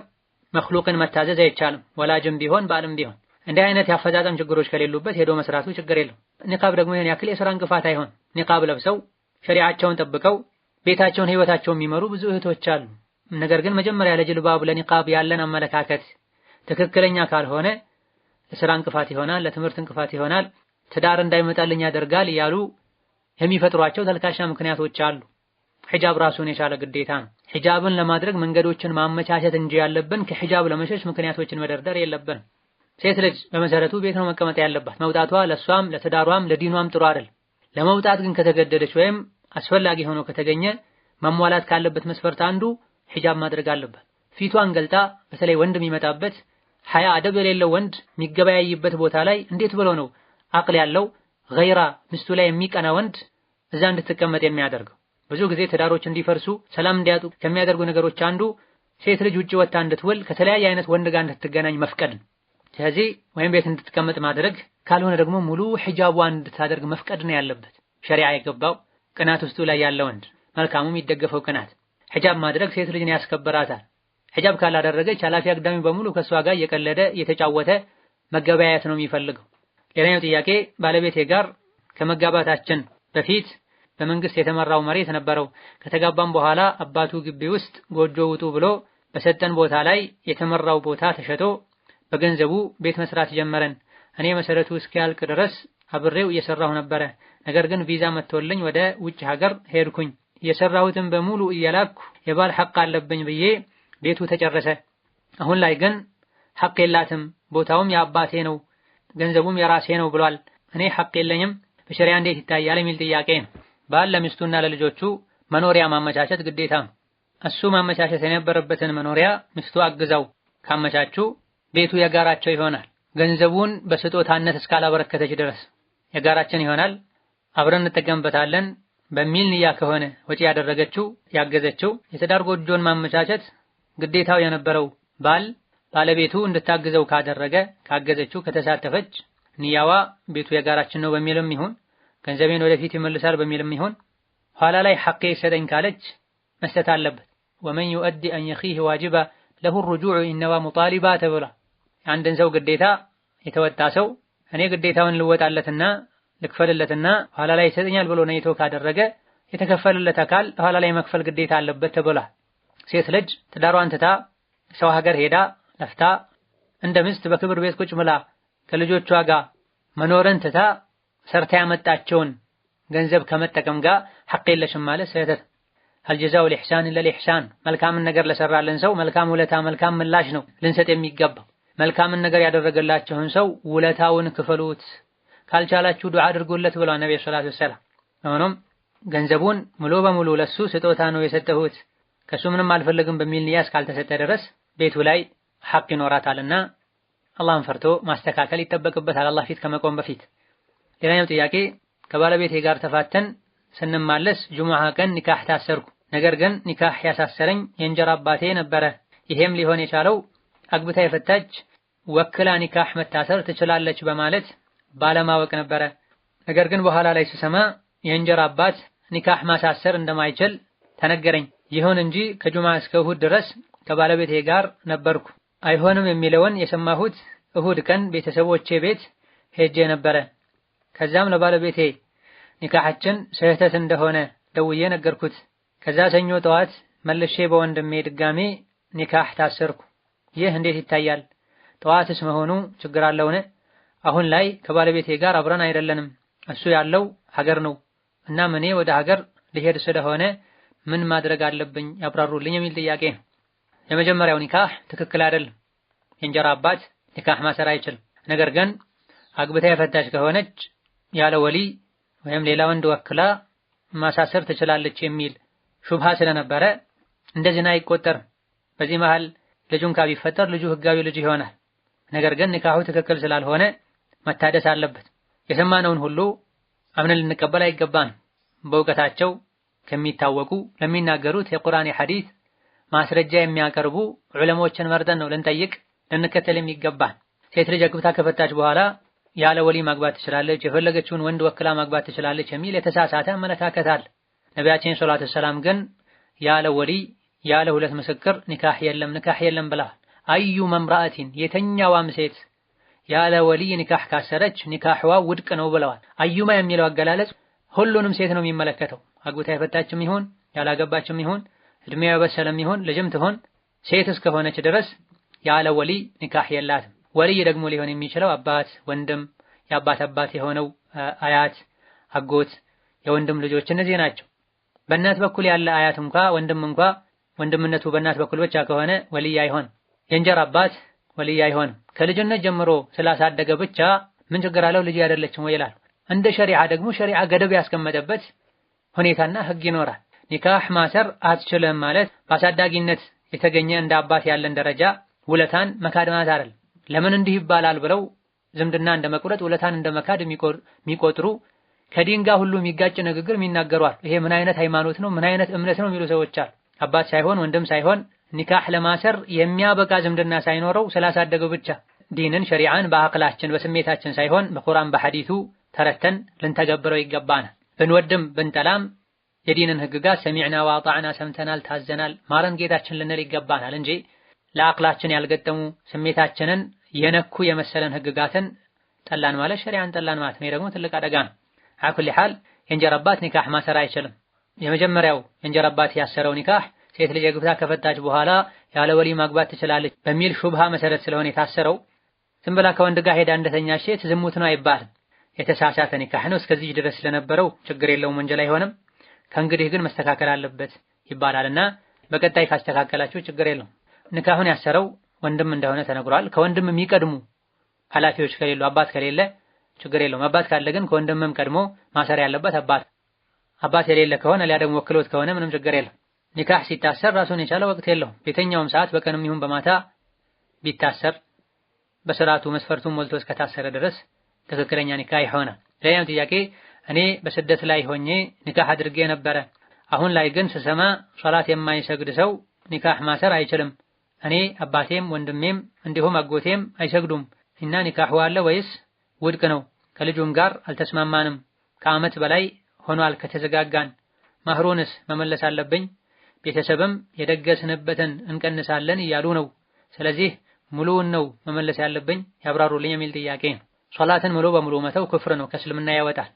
S2: መክሉቅን መታዘዝ አይቻልም። ወላጅም ቢሆን ባልም ቢሆን እንዲህ አይነት ያፈጻጸም ችግሮች ከሌሉበት ሄዶ መስራቱ ችግር የለው። ኒቃብ ደግሞ ይሄን ያክል የሥራ እንቅፋት አይሆን። ኒቃብ ለብሰው ሸሪዓቸውን ጠብቀው ቤታቸውን ህይወታቸውን የሚመሩ ብዙ እህቶች አሉ። ነገር ግን መጀመሪያ ለጅልባብ ለኒቃብ ያለን አመለካከት ትክክለኛ ካልሆነ ለሥራ እንቅፋት ይሆናል፣ ለትምህርት እንቅፋት ይሆናል፣ ትዳር እንዳይመጣልኝ ያደርጋል እያሉ የሚፈጥሯቸው ተልካሻ ምክንያቶች አሉ። ሒጃብ ራሱን የቻለ ግዴታ ነው። ሒጃብን ለማድረግ መንገዶችን ማመቻቸት እንጂ ያለብን ከሒጃብ ለመሸሽ ምክንያቶችን መደርደር የለብን። ሴት ልጅ በመሰረቱ ቤት ነው መቀመጥ ያለባት። መውጣቷ ለሷም ለትዳሯም ለዲኗም ጥሩ አይደል። ለመውጣት ግን ከተገደደች ወይም አስፈላጊ ሆኖ ከተገኘ መሟላት ካለበት መስፈርት አንዱ ሒጃብ ማድረግ አለበት። ፊቷን ገልጣ በተለይ ወንድ የሚመጣበት ሐያ አደብ የሌለው ወንድ የሚገበያይበት ቦታ ላይ እንዴት ብሎ ነው አቅል ያለው ገይራ ሚስቱ ላይ የሚቀና ወንድ እዛ እንድትቀመጥ የሚያደርገው? ብዙ ጊዜ ትዳሮች እንዲፈርሱ ሰላም እንዲያጡ ከሚያደርጉ ነገሮች አንዱ ሴት ልጅ ውጪ ወጣ እንድትውል ከተለያየ አይነት ወንድ ጋር እንድትገናኝ መፍቀድ ነው። ስለዚህ ወይም ቤት እንድትቀመጥ ማድረግ ካልሆነ ደግሞ ሙሉ ሒጃቧን እንድታደርግ መፍቀድ ነው ያለበት። ሸሪዓ የገባው ቅናት ውስጡ ላይ ያለ ወንድ መልካሙ የሚደገፈው ቅናት ሒጃብ ማድረግ ሴት ልጅን ያስከብራታል። ሒጃብ ካላደረገች ኃላፊ አግዳሚ በሙሉ ከሷ ጋር እየቀለደ እየተጫወተ መገበያየት ነው የሚፈልገው። ሌላኛው ጥያቄ ባለቤቴ ጋር ከመጋባታችን በፊት በመንግስት የተመራው መሬት ነበረው። ከተጋባም በኋላ አባቱ ግቢ ውስጥ ጎጆ ውጡ ብሎ በሰጠን ቦታ ላይ የተመራው ቦታ ተሸጦ በገንዘቡ ቤት መስራት ጀመረን። እኔ መሰረቱ እስኪያልቅ ድረስ አብሬው እየሰራሁ ነበረ። ነገር ግን ቪዛ መጥቶልኝ ወደ ውጭ ሀገር ሄድኩኝ። የሰራሁትን በሙሉ እየላኩ የባል ሐቅ አለብኝ ብዬ ቤቱ ተጨረሰ። አሁን ላይ ግን ሐቅ የላትም፣ ቦታውም የአባቴ ነው፣ ገንዘቡም የራሴ ነው ብሏል። እኔ ሐቅ የለኝም፣ በሸሪዓ እንዴት ይታያል የሚል ጥያቄ ነው። ባል ለሚስቱና ለልጆቹ መኖሪያ ማመቻቸት ግዴታ ነው። እሱ ማመቻቸት የነበረበትን መኖሪያ ሚስቱ አግዛው ካመቻቹ ቤቱ የጋራቸው ይሆናል። ገንዘቡን በስጦታነት እስካላበረከተች ድረስ የጋራችን ይሆናል፣ አብረን እንጠቀምበታለን በሚል ንያ ከሆነ ወጪ ያደረገችው ያገዘችው። የትዳር ጎጆን ማመቻቸት ግዴታው የነበረው ባለቤቱ እንድታግዘው ካደረገ ካገዘችው ከተሳተፈች ንያዋ ቤቱ የጋራችን ነው በሚልም ይሁን ገንዘቤን ወደፊት ይመልሳል በሚልም ይሁን ኋላ ላይ ሐቄ ይሰጠኝ ካለች መስጠት አለበት። ወመን ዩؤዲ አን የኺህ ዋጅባ ለሁ الرجوع ኢነዋ ሙጣሊባ ተብሏል። አንድን ሰው ግዴታ የተወጣ ሰው እኔ ግዴታውን ልወጣለትና ልክፈልለትና ኋላ ላይ ይሰጠኛል ብሎ ነይቶ ካደረገ የተከፈለለት አካል ኋላ ላይ መክፈል ግዴታ አለበት ተብሏል። ሴት ልጅ ትዳሯን ትታ ሰው ሀገር ሄዳ ለፍታ እንደ ምስት በክብር ቤት ቁጭ ብላ ከልጆቿ ጋር መኖርን ትታ ሰርታ ያመጣቸውን ገንዘብ ከመጠቀም ጋር ሐቅ የለሽም ማለት ስህተት። هل جزاء الإحسان إلا الإحسان መልካምን ነገር ለሰራልን ሰው መልካም ውለታ መልካም ምላሽ ነው ልንሰጥ የሚገባው። መልካምን ነገር ያደረገላችሁን ሰው ውለታውን ክፈሉት፣ ካልቻላችሁ ዱዓ አድርጉለት ብለዋል ነብዩ ሰለላሁ ዐለይሂ ወሰለም። ሆኖም ገንዘቡን ሙሉ በሙሉ ለሱ ስጦታ ነው የሰጠሁት ከሱ ምንም አልፈልግም በሚል ንያስ ካልተሰጠ ድረስ ቤቱ ላይ ሐቅ ይኖራታልና አላህን ፈርቶ ማስተካከል ይጠበቅበታል አላህ ፊት ከመቆም በፊት። ሌላኛው ጥያቄ ከባለቤቴ ጋር ተፋተን ስንማለስ ጁሙዓ ቀን ኒካህ ታሰርኩ። ነገር ግን ኒካህ ያሳሰረኝ የእንጀራ አባቴ ነበረ። ይሄም ሊሆን የቻለው አግብታ የፈታች ወክላ ኒካህ መታሰር ትችላለች በማለት ባለማወቅ ነበረ። ነገር ግን በኋላ ላይ ስሰማ የእንጀራ አባት ኒካህ ማሳሰር እንደማይችል ተነገረኝ። ይሁን እንጂ ከጁሙዓ እስከ እሁድ ድረስ ከባለቤቴ ጋር ነበርኩ። አይሆንም የሚለውን የሰማሁት እሁድ ቀን ቤተሰቦቼ ቤት ሄጄ ነበረ። ከዛም ለባለቤቴ ኒካሐችን ስህተት እንደሆነ ደውዬ ነገርኩት። ከዛ ሰኞ ጠዋት መልሼ በወንድሜ ድጋሜ ኒካህ ታሰርኩ። ይህ እንዴት ይታያል? ጠዋትስ መሆኑ ችግር አለውን? አሁን ላይ ከባለቤቴ ጋር አብረን አይደለንም። እሱ ያለው ሀገር ነው እና እኔ ወደ ሀገር ልሄድ ስለሆነ ምን ማድረግ አለብኝ ያብራሩልኝ የሚል ጥያቄ ነው። የመጀመሪያው ኒካህ ትክክል አይደለም። የእንጀራ አባት ኒካህ ማሰር አይችልም። ነገር ግን አግብታ የፈታች ከሆነች ያለ ወሊ ወይም ሌላ ወንድ ወክላ ማሳሰር ትችላለች የሚል ሹብሃ ስለነበረ እንደ ዝና አይቆጠርም። በዚህ መሃል ልጁን ቢፈጠር ልጁ ህጋዊ ልጅ ይሆናል። ነገር ግን ኒካሁ ትክክል ስላልሆነ መታደስ አለበት። የሰማነውን ሁሉ አምነን ልንቀበል አይገባንም። በእውቀታቸው ከሚታወቁ ለሚናገሩት የቁርአን የሐዲስ ማስረጃ የሚያቀርቡ ዑለሞችን መርጠን ነው ልንጠይቅ ልንከተል የሚገባን። ሴት ልጅ አግብታ ከፈታች በኋላ ያለ ወሊ ማግባት ትችላለች፣ የፈለገችውን ወንድ ወክላ ማግባት ትችላለች የሚል የተሳሳተ አመለካከት አለ። ነቢያችን ሰለላሁ ዐለይሂ ወሰለም ግን ያለ ወሊ ያለ ሁለት ምስክር ኒካህ የለም ብለዋል። አዩ መምራአቲን የተኛዋም ሴት ያለ ወሊ ኒካህ ካሰረች ኒካህዋ ውድቅ ነው ብለዋል። አዩማ የሚለው አገላለጽ ሁሉንም ሴት ነው የሚመለከተው። አግብታ የፈታችም ይሁን ያላገባችም ይሁን እድሜዋ የበሰለም ይሁን ልጅም ትሆን ሴት እስከሆነች ድረስ ያለ ወሊ ኒካህ የላትም። ወልይ ደግሞ ሊሆን የሚችለው አባት፣ ወንድም፣ የአባት አባት የሆነው አያት፣ አጎት፣ የወንድም ልጆች እነዚህ ናቸው። በእናት በኩል ያለ አያት ወንድም ወንድምነቱ በእናት በኩል ብቻ ከሆነ ወልይ አይሆን። የእንጀራ አባት ወልይ አይሆንም። ከልጅነት ጀምሮ ስላሳደገ ብቻ ምን ችግር አለው ልጅ አይደለችም ወይ ይላል። እንደ ሸሪዓ ደግሞ ሸሪዓ ገደብ ያስቀመጠበት ሁኔታና ህግ ይኖራል። ኒካህ ማሰር አትችልም ማለት በአሳዳጊነት የተገኘ እንደ አባት ያለን ደረጃ ውለታን መካድ ማለት አይደለም። ለምን እንዲህ ይባላል ብለው ዝምድና እንደመቁረጥ ውለታን እንደመካድ የሚቆጥሩ ከዲን ጋር ሁሉ የሚጋጭ ንግግር የሚናገሯል። ይሄ ምን አይነት ሃይማኖት ነው ምን አይነት እምነት ነው የሚሉ ሰዎች አሉ። አባት ሳይሆን ወንድም ሳይሆን ኒካህ ለማሰር የሚያበቃ ዝምድና ሳይኖረው ስላሳደገው ብቻ ዲንን ሸሪዓን በአቅላችን በስሜታችን ሳይሆን በቁርአን በሐዲሱ ተረተን ልንተገብረው ይገባናል። ብንወድም ብንጠላም የዲንን ህግጋት ሰሚዕና ወአጣዕና ሰምተናል ታዘናል ማረን ጌታችን ልንል ይገባናል እንጂ ለአቅላችን ያልገጠሙ ስሜታችንን የነኩ የመሰለን ህግጋትን ጠላን ማለት ሸሪዓን ጠላን ማለት ነው። ደግሞ ትልቅ አደጋ ነው። አኩል ሐል የእንጀራ አባት ኒካህ ማሰር አይችልም። የመጀመሪያው የእንጀራ አባት ያሰረው ኒካህ ሴት ልጅ አግብታ ከፈታች በኋላ ያለ ወሊ ማግባት ትችላለች በሚል ሹብሃ መሰረት ስለሆነ የታሰረው ዝም ብላ ከወንድ ጋር ሄዳ እንደተኛች ሴት ዝሙት ነው አይባልም። የተሳሳተ ኒካህ ነው። እስከዚህ ድረስ ስለነበረው ችግር የለውም ወንጀል አይሆንም። ከእንግዲህ ግን መስተካከል አለበት ይባላልና በቀጣይ ካስተካከላችሁ ችግር የለውም። ኒካሁን ያሰረው ወንድም እንደሆነ ተነግሯል። ከወንድም የሚቀድሙ ኃላፊዎች ከሌሉ አባት ከሌለ ችግር የለውም። አባት ካለ ግን ከወንድምም ቀድሞ ማሰር ያለበት አባት የሌለ ከሆነ ሊያ ደግሞ ወክሎት ከሆነ ምንም ችግር የለም። ኒካህ ሲታሰር ራሱን የቻለ ወቅት የለውም። በየትኛውም ሰዓት በቀንም ይሁን በማታ ቢታሰር በስርዓቱ መስፈርቱን ሞልቶ እስከታሰረ ድረስ ትክክለኛ ኒካህ ይሆናል። ሌላኛው ጥያቄ እኔ በስደት ላይ ሆኜ ኒካህ አድርጌ ነበረ። አሁን ላይ ግን ስሰማ ሶላት የማይሰግድ ሰው ኒካህ ማሰር አይችልም። እኔ አባቴም ወንድሜም እንዲሁም አጎቴም አይሰግዱም እና ኒካሁ አለ ወይስ ውድቅ ነው? ከልጁም ጋር አልተስማማንም። ከዓመት በላይ ሆኗል ከተዘጋጋን። ማህሩንስ መመለስ አለብኝ? ቤተሰብም የደገስንበትን እንቀንሳለን እያሉ ነው። ስለዚህ ሙሉውን ነው መመለስ ያለብኝ? ያብራሩልኝ የሚል ጥያቄ ነው። ሶላትን ሙሉ በሙሉ መተው ክፍር ነው፣ ከእስልምና ያወጣል።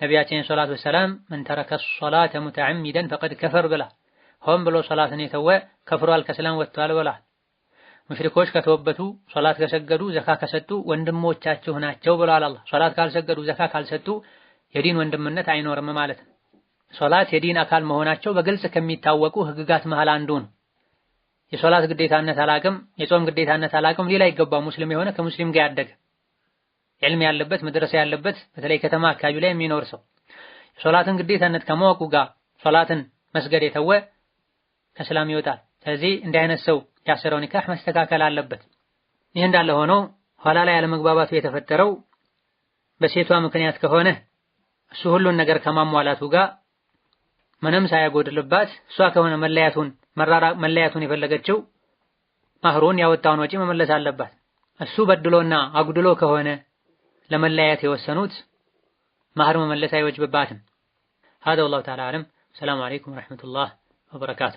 S2: ነቢያችን ሰለላሁ ዐለይሂ ወሰለም መን ተረከ ሶላተ ሙተዓሚደን ፈቀድ ከፈር ብላ ሆን ብሎ ሶላትን የተወ ከፍሯል ከእስላም ወጥቷል ብላ። ሙሽሪኮች ከተወበቱ ሶላት ከሰገዱ ዘካ ከሰጡ ወንድሞቻችሁ ናቸው ብሏል አላህ። ሶላት ካልሰገዱ ዘካ ካልሰጡ የዲን ወንድምነት አይኖርም ማለት ነው። ሶላት የዲን አካል መሆናቸው በግልጽ ከሚታወቁ ህግጋት መሃል አንዱ ነው። የሶላት ግዴታነት አላቅም የጾም ግዴታነት አላቅም ሌላ ይገባው ሙስሊም የሆነ ከሙስሊም ጋር ያደገ ዕልም ያለበት መድረሳ ያለበት በተለይ ከተማ አካባቢ ላይ የሚኖር ሰው ሶላትን ግዴታነት ከማወቁ ጋር ሶላትን መስገድ የተወ ከእስላም ይወጣል። ስለዚህ እንዲህ አይነት ሰው ያሰረው ኒካህ መስተካከል አለበት። ይህ እንዳለ ሆኖ ኋላ ላይ ያለመግባባቱ የተፈጠረው በሴቷ ምክንያት ከሆነ እሱ ሁሉን ነገር ከማሟላቱ ጋር ምንም ሳያጎድልባት እሷ ከሆነ መለያቱን የፈለገችው ማህሩን ያወጣውን ወጪ መመለስ አለባት። እሱ በድሎና አጉድሎ ከሆነ ለመለያየት የወሰኑት ማህር መመለስ አይወጅብባትም። هذا والله تعالى أعلم. السلام عليكم ورحمة الله وبركاته.